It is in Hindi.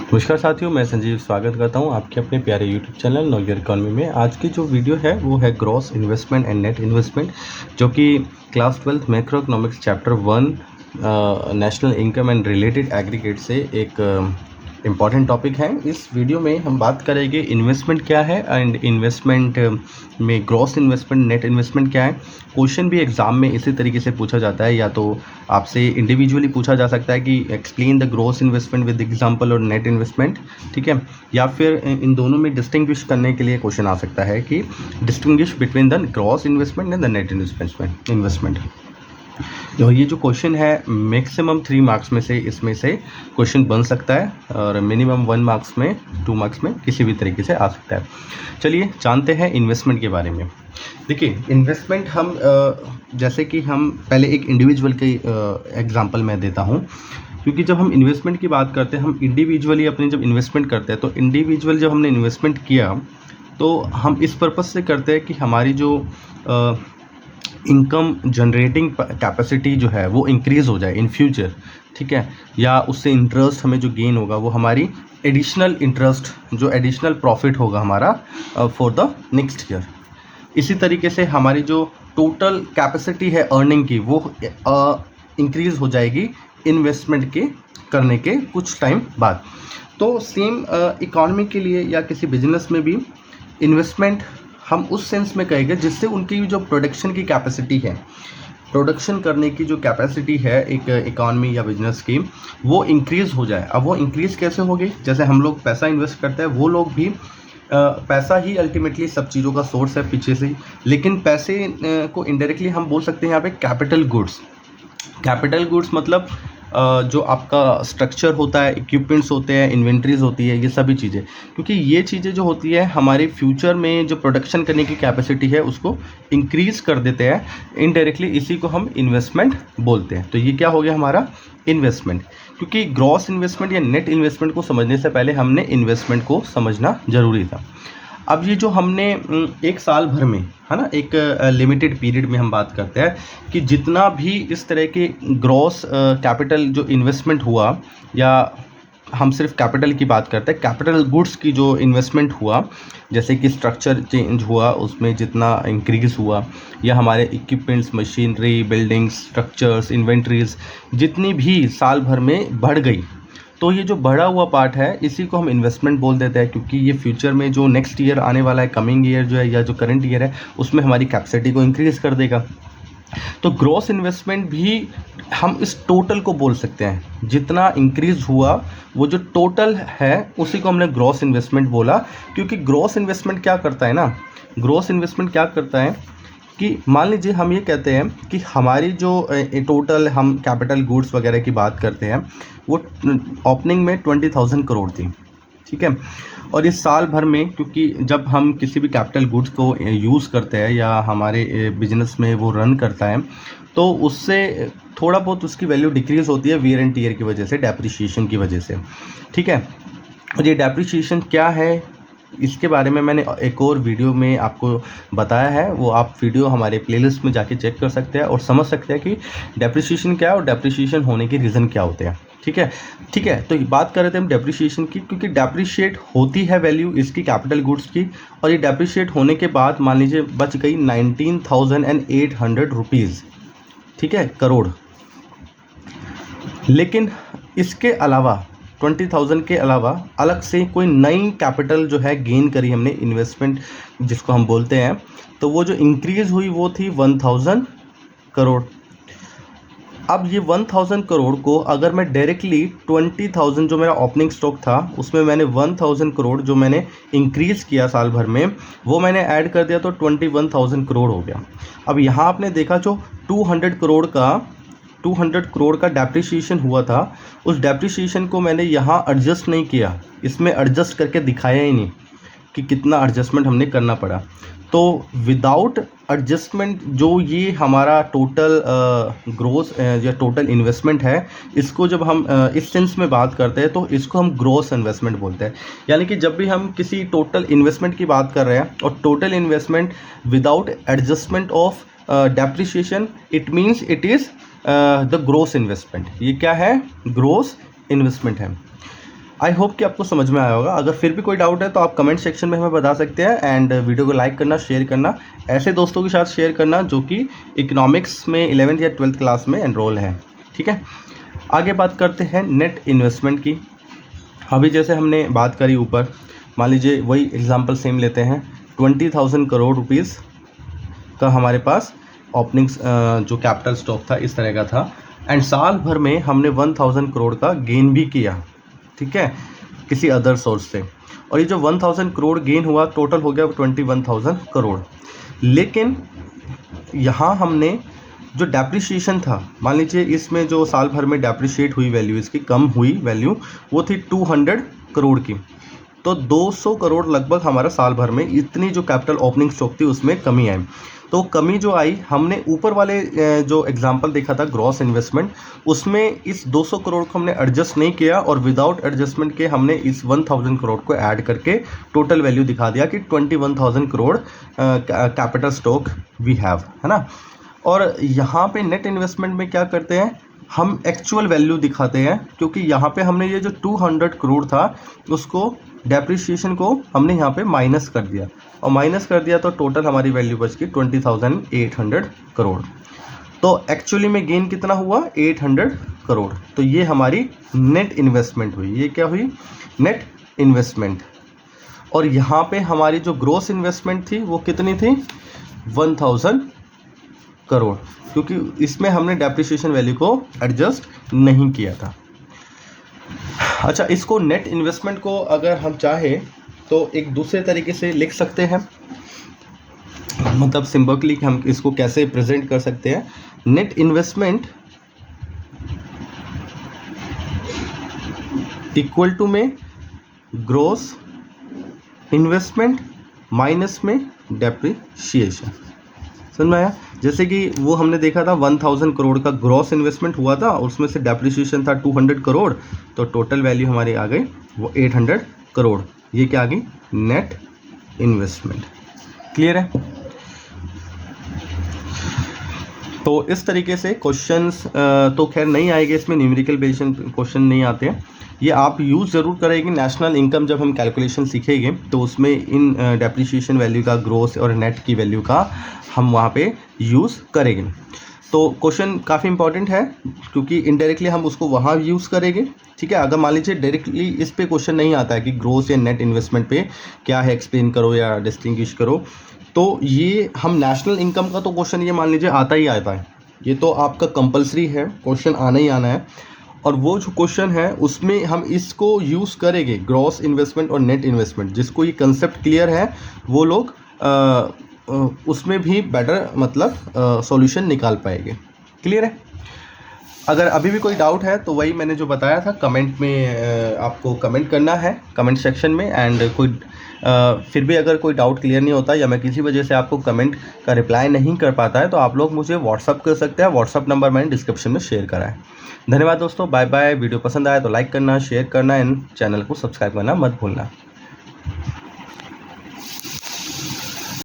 नमस्कार साथियों, मैं संजीव स्वागत करता हूं आपके अपने प्यारे YouTube channel know your economy में। आज की जो वीडियो है वो है gross investment and net investment, जो कि class 12 macro economics chapter 1 national income and related aggregate से एक इम्पॉर्टेंट टॉपिक है। इस वीडियो में हम बात करेंगे इन्वेस्टमेंट क्या है एंड इन्वेस्टमेंट में ग्रॉस इन्वेस्टमेंट, नेट इन्वेस्टमेंट क्या है। क्वेश्चन भी एग्जाम में इसी तरीके से पूछा जाता है, या तो आपसे इंडिविजुअली पूछा जा सकता है कि explain the gross investment with example और नेट इन्वेस्टमेंट, ठीक है। या फिर इन दोनों में डिस्टिंग्विश करने के लिए क्वेश्चन आ सकता है कि distinguish between the gross investment and the net investment. तो ये जो क्वेश्चन है मैक्सिमम 3 मार्क्स में से इसमें से क्वेश्चन बन सकता है, और मिनिमम 1 मार्क्स में, 2 मार्क्स में किसी भी तरीके से आ सकता है। चलिए जानते हैं इन्वेस्टमेंट के बारे में। देखिए, इन्वेस्टमेंट हम जैसे कि हम पहले एक इंडिविजुअल के एग्जांपल मैं देता हूँ, क्योंकि जब हम इन्वेस्टमेंट की बात करते हैं, हम इंडिविजुअली अपनी जब इन्वेस्टमेंट करते हैं, तो इंडिविजुअल जब हमने इन्वेस्टमेंट किया तो हम इस पर्पज़ से करते हैं कि हमारी जो इनकम जनरेटिंग कैपेसिटी जो है वो इंक्रीज़ हो जाए इन फ्यूचर, ठीक है। या उससे इंटरेस्ट हमें जो गेन होगा वो हमारी एडिशनल इंटरेस्ट, जो एडिशनल प्रॉफिट होगा हमारा फॉर द नेक्स्ट ईयर। इसी तरीके से हमारी जो टोटल कैपेसिटी है अर्निंग की वो इंक्रीज़ हो जाएगी इन्वेस्टमेंट के करने के कुछ टाइम बाद। तो सेम इकॉनमी के लिए या किसी बिजनेस में भी इन्वेस्टमेंट हम उस सेंस में कहेंगे जिससे उनकी जो प्रोडक्शन की कैपेसिटी है, प्रोडक्शन करने की जो कैपेसिटी है एक इकॉनमी या बिजनेस की, वो इंक्रीज़ हो जाए। अब वो इंक्रीज़ कैसे होगी? जैसे हम लोग पैसा इन्वेस्ट करते हैं, वो लोग भी पैसा ही अल्टीमेटली सब चीज़ों का सोर्स है पीछे से, लेकिन पैसे को इनडायरेक्टली हम बोल सकते हैं यहाँ पे कैपिटल गुड्स। कैपिटल गुड्स मतलब जो आपका स्ट्रक्चर होता है, इक्विपमेंट्स होते हैं, इन्वेंट्रीज होती है, ये सभी चीज़ें, क्योंकि ये चीज़ें जो होती है हमारे फ्यूचर में जो प्रोडक्शन करने की कैपेसिटी है उसको इंक्रीज़ कर देते हैं इनडायरेक्टली। इसी को हम इन्वेस्टमेंट बोलते हैं। तो ये क्या हो गया हमारा इन्वेस्टमेंट। क्योंकि ग्रॉस इन्वेस्टमेंट या नेट इन्वेस्टमेंट को समझने से पहले हमने इन्वेस्टमेंट को समझना ज़रूरी था। अब ये जो हमने एक साल भर में, है ना, एक लिमिटेड पीरियड में हम बात करते हैं कि जितना भी इस तरह के ग्रॉस कैपिटल जो इन्वेस्टमेंट हुआ, या हम सिर्फ कैपिटल की बात करते हैं, कैपिटल गुड्स की जो इन्वेस्टमेंट हुआ, जैसे कि स्ट्रक्चर चेंज हुआ उसमें जितना इंक्रीज़ हुआ, या हमारे equipments, machinery, buildings, structures, inventories जितनी भी साल भर में बढ़ गई, तो ये जो बढ़ा हुआ पार्ट है इसी को हम इन्वेस्टमेंट बोल देते हैं। क्योंकि ये फ्यूचर में जो नेक्स्ट ईयर आने वाला है, कमिंग ईयर जो है या जो करंट ईयर है, उसमें हमारी कैपेसिटी को इंक्रीज़ कर देगा। तो ग्रॉस इन्वेस्टमेंट भी हम इस टोटल को बोल सकते हैं, जितना इंक्रीज़ हुआ वो जो टोटल है उसी को हमने ग्रॉस इन्वेस्टमेंट बोला। क्योंकि ग्रॉस इन्वेस्टमेंट क्या करता है ना, ग्रॉस इन्वेस्टमेंट क्या करता है कि मान लीजिए हम ये कहते हैं कि हमारी जो टोटल हम कैपिटल गुड्स वगैरह की बात करते हैं वो ओपनिंग में 20,000 करोड़ थी, ठीक है। और इस साल भर में, क्योंकि जब हम किसी भी कैपिटल गुड्स को यूज़ करते हैं या हमारे बिजनेस में वो रन करता है, तो उससे थोड़ा बहुत उसकी वैल्यू डिक्रीज़ होती है वियर एंड टीयर की वजह से, डेप्रिशिएशन की वजह से, ठीक है। और ये डेप्रिशिएशन क्या है, इसके बारे में मैंने एक और वीडियो में आपको बताया है, वो आप वीडियो हमारे प्लेलिस्ट में जाके चेक कर सकते हैं और समझ सकते हैं कि डेप्रिशिएशन क्या है और डेप्रिशिएशन होने के रीज़न क्या होते हैं, ठीक है। ठीक है, तो बात कर रहे थे हम डेप्रिशिएशन की, क्योंकि डेप्रिशिएट होती है वैल्यू इसकी कैपिटल गुड्स की, और ये डेप्रिशिएट होने के बाद मान लीजिए बच गई 19,800 रुपीज़, ठीक है, करोड़। लेकिन इसके अलावा 20,000 के अलावा अलग से कोई नई कैपिटल जो है गेन करी हमने, इन्वेस्टमेंट जिसको हम बोलते हैं, तो वो जो इंक्रीज़ हुई वो थी 1,000 करोड़। अब ये 1,000 करोड़ को अगर मैं डायरेक्टली 20,000 जो मेरा ओपनिंग स्टॉक था उसमें मैंने 1,000 करोड़ जो मैंने इंक्रीज़ किया साल भर में, वो मैंने ऐड कर दिया तो 21,000 करोड़ हो गया। अब यहाँ आपने देखा जो 200 करोड़ का डेप्रिशिएशन हुआ था, उस डेप्रिशिएशन को मैंने यहाँ एडजस्ट नहीं किया, इसमें एडजस्ट करके दिखाया ही नहीं कि कितना एडजस्टमेंट हमने करना पड़ा। तो विदाउट एडजस्टमेंट जो ये हमारा टोटल ग्रोस या टोटल इन्वेस्टमेंट है, इसको जब हम इस सेंस में बात करते हैं तो इसको हम ग्रोस इन्वेस्टमेंट बोलते हैं। यानी कि जब भी हम किसी टोटल इन्वेस्टमेंट की बात कर रहे हैं और total investment without adjustment of depreciation, it means it is the gross investment. ये क्या है? ग्रोस इन्वेस्टमेंट है। आई होप कि आपको समझ में आया होगा। अगर फिर भी कोई डाउट है तो आप कमेंट सेक्शन में हमें बता सकते हैं, एंड वीडियो को लाइक करना, शेयर करना, ऐसे दोस्तों के साथ शेयर करना जो कि इकोनॉमिक्स में 11th या 12th क्लास में एनरोल है। ठीक है, आगे बात करते हैं नेट इन्वेस्टमेंट की। अभी जैसे हमने बात करी ऊपर, मान लीजिए वही एग्जांपल सेम लेते हैं, 20,000 करोड़ रुपीज़ का हमारे पास ओपनिंग जो कैपिटल स्टॉक था इस तरह का था, एंड साल भर में हमने 1,000 करोड़ का गेन भी किया। ठीक है, किसी अदर सोर्स से, और ये जो 1,000 करोड़ गेन हुआ टोटल हो गया 21,000 करोड़। लेकिन यहाँ हमने जो डेप्रिसिएशन था, मान लीजिए इसमें जो साल भर में डेप्रिशिएट हुई वैल्यू, इसकी कम हुई वैल्यू, वो थी 200 करोड़ की। तो 200 करोड़ लगभग हमारा साल भर में इतनी जो कैपिटल ओपनिंग स्टॉक थी उसमें कमी आई। तो कमी जो आई, हमने ऊपर वाले जो एग्जांपल देखा था ग्रॉस इन्वेस्टमेंट, उसमें इस 200 करोड़ को हमने एडजस्ट नहीं किया, और विदाउट एडजस्टमेंट के हमने इस 1,000 करोड़ को ऐड करके टोटल वैल्यू दिखा दिया कि 21,000 crore capital stock we have, है ना। और यहाँ पे नेट इन्वेस्टमेंट में क्या करते हैं, हम एक्चुअल वैल्यू दिखाते हैं, क्योंकि यहाँ पे हमने ये जो 200 करोड़ था उसको डेप्रिसिएशन को हमने यहाँ पे माइनस कर दिया, और माइनस कर दिया तो टोटल हमारी वैल्यू बच गई 20,800 करोड़। तो एक्चुअली में गेन कितना हुआ, 800 करोड़। तो ये हमारी नेट इन्वेस्टमेंट हुई। ये क्या हुई, नेट इन्वेस्टमेंट। और यहाँ पे हमारी जो ग्रॉस इन्वेस्टमेंट थी वो कितनी थी, 1,000 करोड़, क्योंकि इसमें हमने डेप्रिसिएशन वैल्यू को एडजस्ट नहीं किया था। अच्छा, इसको नेट इन्वेस्टमेंट को अगर हम चाहें तो एक दूसरे तरीके से लिख सकते हैं, मतलब सिंबॉलिकली हम इसको कैसे प्रेजेंट कर सकते हैं। नेट इन्वेस्टमेंट इक्वल टू में ग्रॉस इन्वेस्टमेंट माइनस में डेप्रिसिएशन। समझ में आया। जैसे कि वो हमने देखा था 1,000 करोड़ का ग्रॉस इन्वेस्टमेंट हुआ था, और उसमें से डेप्रिसिएशन था 200 करोड़, तो टोटल वैल्यू हमारी आ गई वो 800 करोड़। ये क्या आ गई, नेट इन्वेस्टमेंट। क्लियर है। तो इस तरीके से क्वेश्चंस तो खैर नहीं आएंगे, इसमें न्यूमेरिकल बेस्ड क्वेश्चन नहीं आते हैं। ये आप यूज़ ज़रूर करेंगे। नेशनल इनकम जब हम कैलकुलेशन सीखेंगे तो उसमें इन डेप्रिसिएशन वैल्यू का, ग्रोस और नेट की वैल्यू का हम वहाँ पे यूज़ करेंगे। तो क्वेश्चन काफ़ी इंपॉर्टेंट है, क्योंकि इनडायरेक्टली हम उसको वहाँ यूज़ करेंगे। ठीक है, अगर मान लीजिए डायरेक्टली इस पे क्वेश्चन नहीं आता है कि ग्रोस या नेट इन्वेस्टमेंट पे क्या है एक्सप्लेन करो या डिस्टिंग्विश करो, तो ये हम नेशनल इनकम का तो क्वेश्चन ये मान लीजिए आता ही आता है। ये तो आपका कंपलसरी है, क्वेश्चन आना ही आना है। और वो जो क्वेश्चन है उसमें हम इसको यूज़ करेंगे, ग्रॉस इन्वेस्टमेंट और नेट इन्वेस्टमेंट। जिसको ये कंसेप्ट क्लियर है वो लोग उसमें भी बेटर मतलब सॉल्यूशन निकाल पाएंगे। क्लियर है। अगर अभी भी कोई डाउट है तो वही मैंने जो बताया था, कमेंट में आपको कमेंट करना है कमेंट सेक्शन में। एंड कोई फिर भी अगर कोई डाउट क्लियर नहीं होता या मैं किसी वजह से आपको कमेंट का रिप्लाई नहीं कर पाता है तो आप लोग मुझे व्हाट्सअप कर सकते हैं। व्हाट्सअप नंबर मैंने डिस्क्रिप्शन में शेयर करा है। धन्यवाद दोस्तों, बाय बाय। वीडियो पसंद आया तो लाइक करना, शेयर करना एंड चैनल को सब्सक्राइब करना मत भूलना।